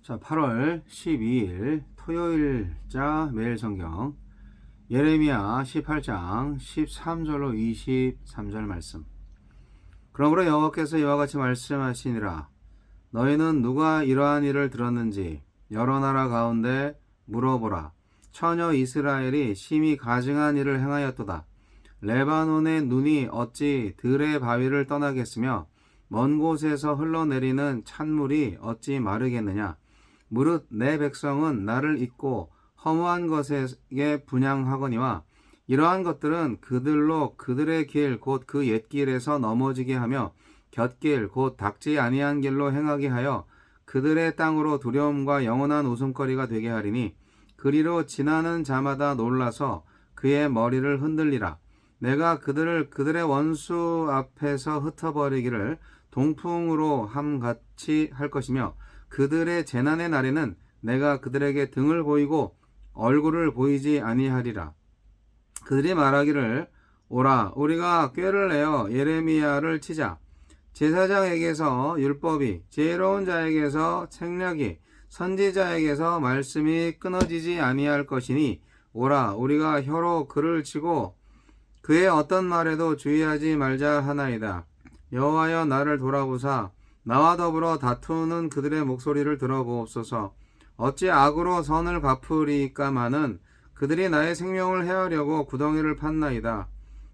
자, 8월 12일 토요일자 매일 성경 예레미야 18장 13절로 23절 말씀. 그러므로 여호와께서 이와 같이 말씀하시니라. 너희는 누가 이러한 일을 들었는지 여러 나라 가운데 물어보라. 처녀 이스라엘이 심히 가증한 일을 행하였도다. 레바논의 눈이 어찌 들의 바위를 떠나겠으며 먼 곳에서 흘러내리는 찬물이 어찌 마르겠느냐. 무릇 내 백성은 나를 잊고 허무한 것에게 분향하거니와 이러한 것들은 그들로 그들의 길 곧 그 옛길에서 넘어지게 하며 곁길 곧 닥지 아니한 길로 행하게 하여 그들의 땅으로 두려움과 영원한 웃음거리가 되게 하리니 그리로 지나는 자마다 놀라서 그의 머리를 흔들리라. 내가 그들을 그들의 원수 앞에서 흩어버리기를 동풍으로 함같이 할 것이며 그들의 재난의 날에는 내가 그들에게 등을 보이고 얼굴을 보이지 아니하리라. 그들이 말하기를 오라 우리가 꾀를 내어 예레미야를 치자. 제사장에게서 율법이 지혜로운 자에게서 책략이 선지자에게서 말씀이 끊어지지 아니할 것이니 오라 우리가 혀로 그를 치고 그의 어떤 말에도 주의하지 말자 하나이다. 여호와여 나를 돌아보사 나와 더불어 다투는 그들의 목소리를 들어보옵소서. 어찌 악으로 선을 갚으리까마는 그들이 나의 생명을 해하려고 구덩이를 팠나이다.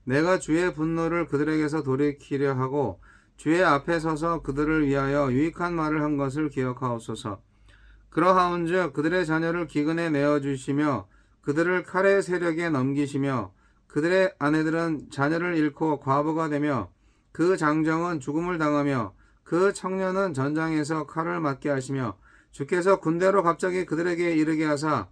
내가 주의 분노를 그들에게서 돌이키려 하고 주의 앞에 서서 그들을 위하여 유익한 말을 한 것을 기억하옵소서. 그러하온즉 그들의 자녀를 기근에 내어주시며 그들을 칼의 세력에 넘기시며 그들의 아내들은 자녀를 잃고 과부가 되며 그 장정은 죽음을 당하며 그 청년은 전장에서 칼을 맞게 하시며 주께서 군대로 갑자기 그들에게 이르게 하사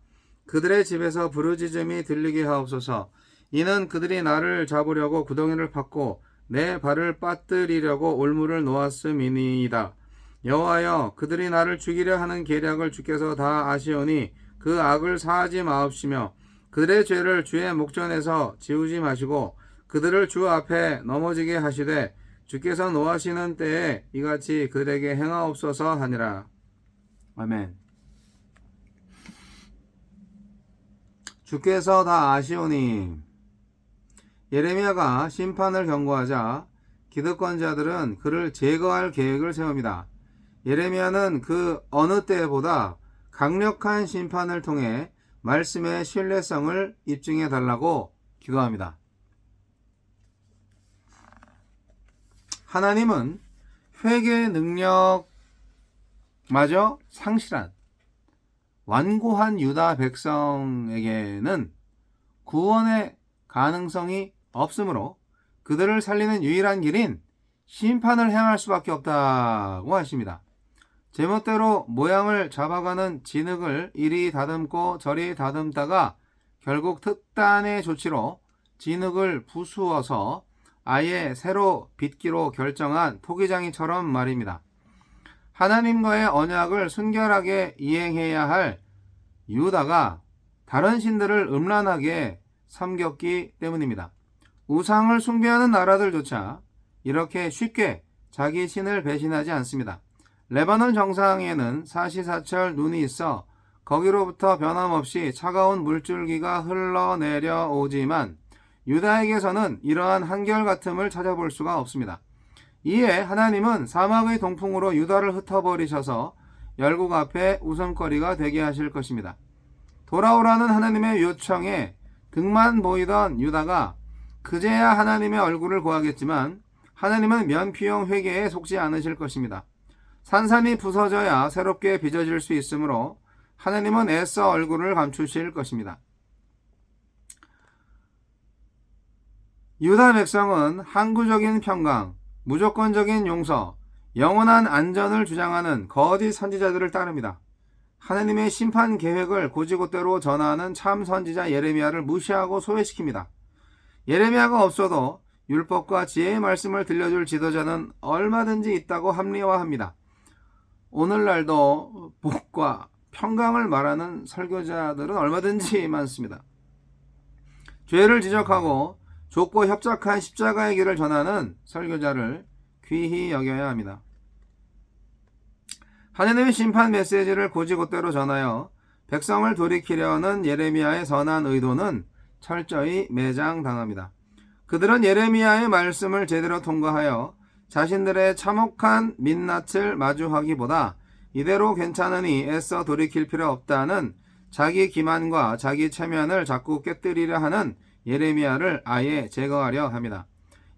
그들의 집에서 부르짖음이 들리게 하옵소서. 이는 그들이 나를 잡으려고 구덩이를 팠고 내 발을 빠뜨리려고 올무를 놓았음이니이다. 여호와여 그들이 나를 죽이려 하는 계략을 주께서 다 아시오니 그 악을 사하지 마옵시며 그들의 죄를 주의 목전에서 지우지 마시고 그들을 주 앞에 넘어지게 하시되 주께서 노하시는 때에 이같이 그들에게 행하옵소서 하니라. 아멘. 주께서 다 아시오니. 예레미야가 심판을 경고하자 기득권자들은 그를 제거할 계획을 세웁니다. 예레미야는 그 어느 때보다 강력한 심판을 통해 말씀의 신뢰성을 입증해 달라고 기도합니다. 하나님은 회개의 능력마저 상실한 완고한 유다 백성에게는 구원의 가능성이 없으므로 그들을 살리는 유일한 길인 심판을 행할 수밖에 없다고 하십니다. 제멋대로 모양을 잡아가는 진흙을 이리 다듬고 저리 다듬다가 결국 특단의 조치로 진흙을 부수어서 아예 새로 빚기로 결정한 토기장이처럼 말입니다. 하나님과의 언약을 순결하게 이행해야 할 유다가 다른 신들을 음란하게 섬겼기 때문입니다. 우상을 숭배하는 나라들조차 이렇게 쉽게 자기 신을 배신하지 않습니다. 레바논 정상에는 사시사철 눈이 있어 거기로부터 변함없이 차가운 물줄기가 흘러내려 오지만 유다에게서는 이러한 한결같음을 찾아볼 수가 없습니다. 이에 하나님은 사막의 동풍으로 유다를 흩어버리셔서 열국 앞에 웃음거리가 되게 하실 것입니다. 돌아오라는 하나님의 요청에 등만 보이던 유다가 그제야 하나님의 얼굴을 구하겠지만 하나님은 면피용 회개에 속지 않으실 것입니다. 산산이 부서져야 새롭게 빚어질 수 있으므로 하나님은 애써 얼굴을 감추실 것입니다. 유다 백성은 항구적인 평강, 무조건적인 용서, 영원한 안전을 주장하는 거짓 선지자들을 따릅니다. 하나님의 심판 계획을 곧이곧대로 전하는 참 선지자 예레미야를 무시하고 소외시킵니다. 예레미야가 없어도 율법과 지혜의 말씀을 들려줄 지도자는 얼마든지 있다고 합리화합니다. 오늘날도 복과 평강을 말하는 설교자들은 얼마든지 많습니다. 죄를 지적하고 좁고 협착한 십자가의 길을 전하는 설교자를 귀히 여겨야 합니다. 하느님의 심판 메시지를 곧이곧대로 전하여 백성을 돌이키려는 예레미야의 선한 의도는 철저히 매장당합니다. 그들은 예레미야의 말씀을 제대로 통과하여 자신들의 참혹한 민낯을 마주하기보다 이대로 괜찮으니 애써 돌이킬 필요 없다는 자기 기만과 자기 체면을 자꾸 깨뜨리려 하는 예레미야를 아예 제거하려 합니다.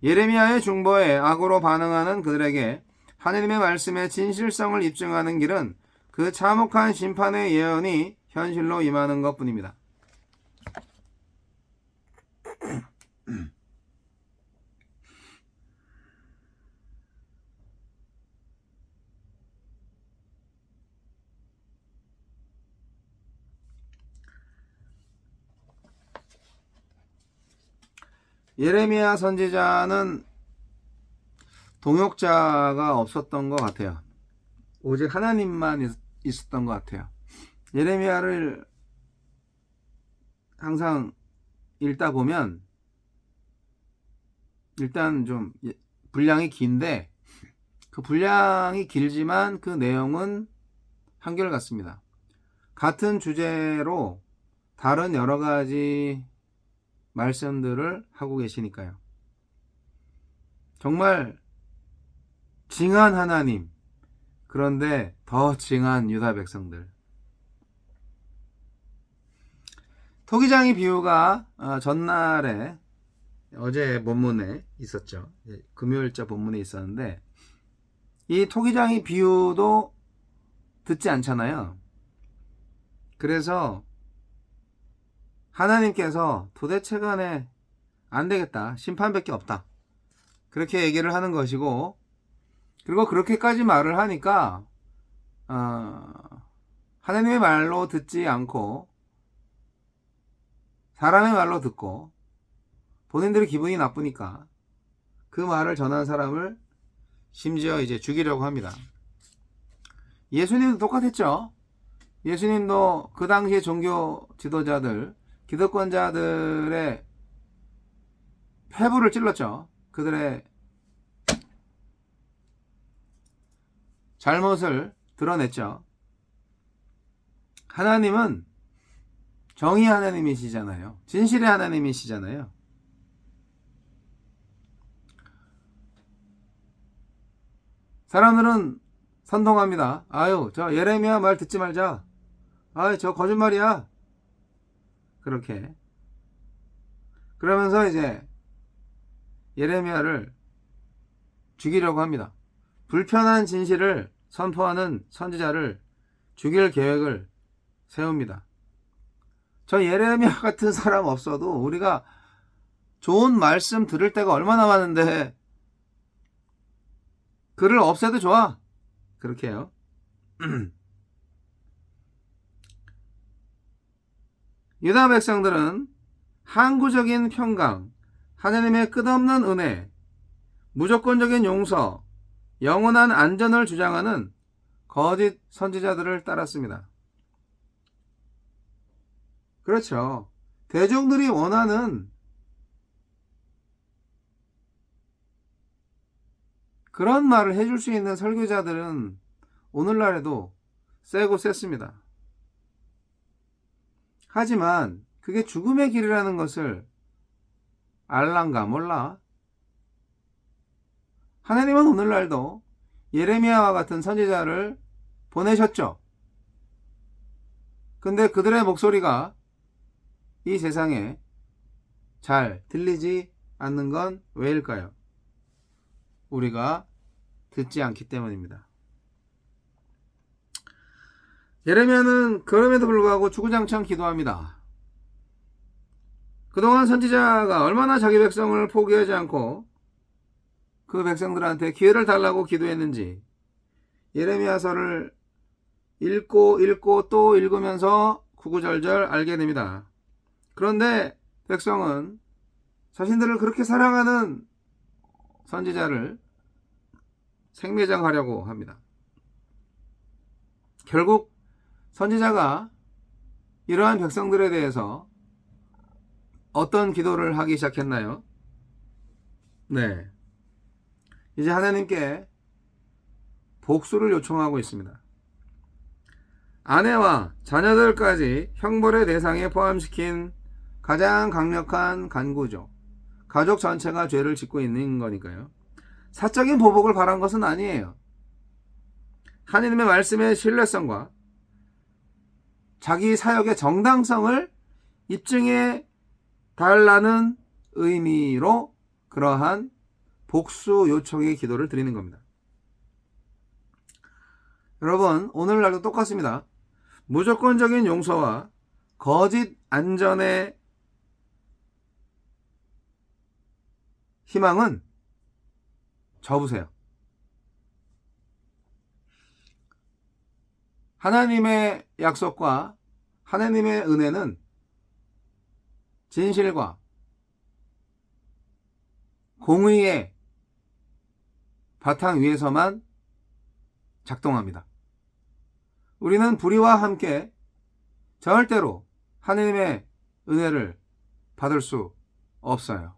예레미야의 중보에 악으로 반응하는 그들에게 하느님의 말씀의 진실성을 입증하는 길은 그 참혹한 심판의 예언이 현실로 임하는 것뿐입니다. 예레미야 선지자는 동역자가 없었던 것 같아요. 오직 하나님만 있었던 것 같아요. 예레미야를 항상 읽다 보면 일단 좀 분량이 긴데 그 분량이 길지만 그 내용은 한결같습니다. 같은 주제로 다른 여러 가지 말씀들을 하고 계시니까요. 정말 징한 하나님, 그런데 더 징한 유다 백성들. 토기장이 비유가 전날에 어제 본문에 있었죠. 금요일자 본문에 있었는데 이 토기장이 비유도 듣지 않잖아요. 그래서 하나님께서 도대체 간에 안 되겠다. 심판밖에 없다. 그렇게 얘기를 하는 것이고, 그리고 그렇게까지 말을 하니까 하나님의 말로 듣지 않고 사람의 말로 듣고 본인들의 기분이 나쁘니까 그 말을 전한 사람을 심지어 이제 죽이려고 합니다. 예수님도 똑같았죠. 예수님도 그 당시의 종교 지도자들, 기득권자들의 폐부를 찔렀죠. 그들의 잘못을 드러냈죠. 하나님은 정의 하나님이시잖아요. 진실의 하나님이시잖아요. 사람들은 선동합니다. 아유, 저 예레미야 말 듣지 말자. 아유, 저 거짓말이야. 그렇게. 그러면서 이제 예레미야를 죽이려고 합니다. 불편한 진실을 선포하는 선지자를 죽일 계획을 세웁니다. 저 예레미야 같은 사람 없어도 우리가 좋은 말씀 들을 때가 얼마나 많은데 그를 없애도 좋아. 그렇게 해요. 유다 백성들은 항구적인 평강, 하나님의 끝없는 은혜, 무조건적인 용서, 영원한 안전을 주장하는 거짓 선지자들을 따랐습니다. 그렇죠. 대중들이 원하는 그런 말을 해줄 수 있는 설교자들은 오늘날에도 세고 셌습니다. 하지만 그게 죽음의 길이라는 것을 알란가 몰라? 하나님은 오늘날도 예레미야와 같은 선지자를 보내셨죠. 근데 그들의 목소리가 이 세상에 잘 들리지 않는 건 왜일까요? 우리가 듣지 않기 때문입니다. 예레미야는 그럼에도 불구하고 주구장창 기도합니다. 그동안 선지자가 얼마나 자기 백성을 포기하지 않고 그 백성들한테 기회를 달라고 기도했는지 예레미야서를 읽고 또 읽으면서 구구절절 알게 됩니다. 그런데 백성은 자신들을 그렇게 사랑하는 선지자를 생매장하려고 합니다. 결국 선지자가 이러한 백성들에 대해서 어떤 기도를 하기 시작했나요? 네. 이제 하나님께 복수를 요청하고 있습니다. 아내와 자녀들까지 형벌의 대상에 포함시킨 가장 강력한 간구죠. 가족 전체가 죄를 짓고 있는 거니까요. 사적인 보복을 바란 것은 아니에요. 하느님의 말씀의 신뢰성과 자기 사역의 정당성을 입증해 달라는 의미로 그러한 복수 요청의 기도를 드리는 겁니다. 여러분, 오늘날도 똑같습니다. 무조건적인 용서와 거짓 안전의 희망은 접으세요. 하나님의 약속과 하나님의 은혜는 진실과 공의의 바탕 위에서만 작동합니다. 우리는 불의와 함께 절대로 하나님의 은혜를 받을 수 없어요.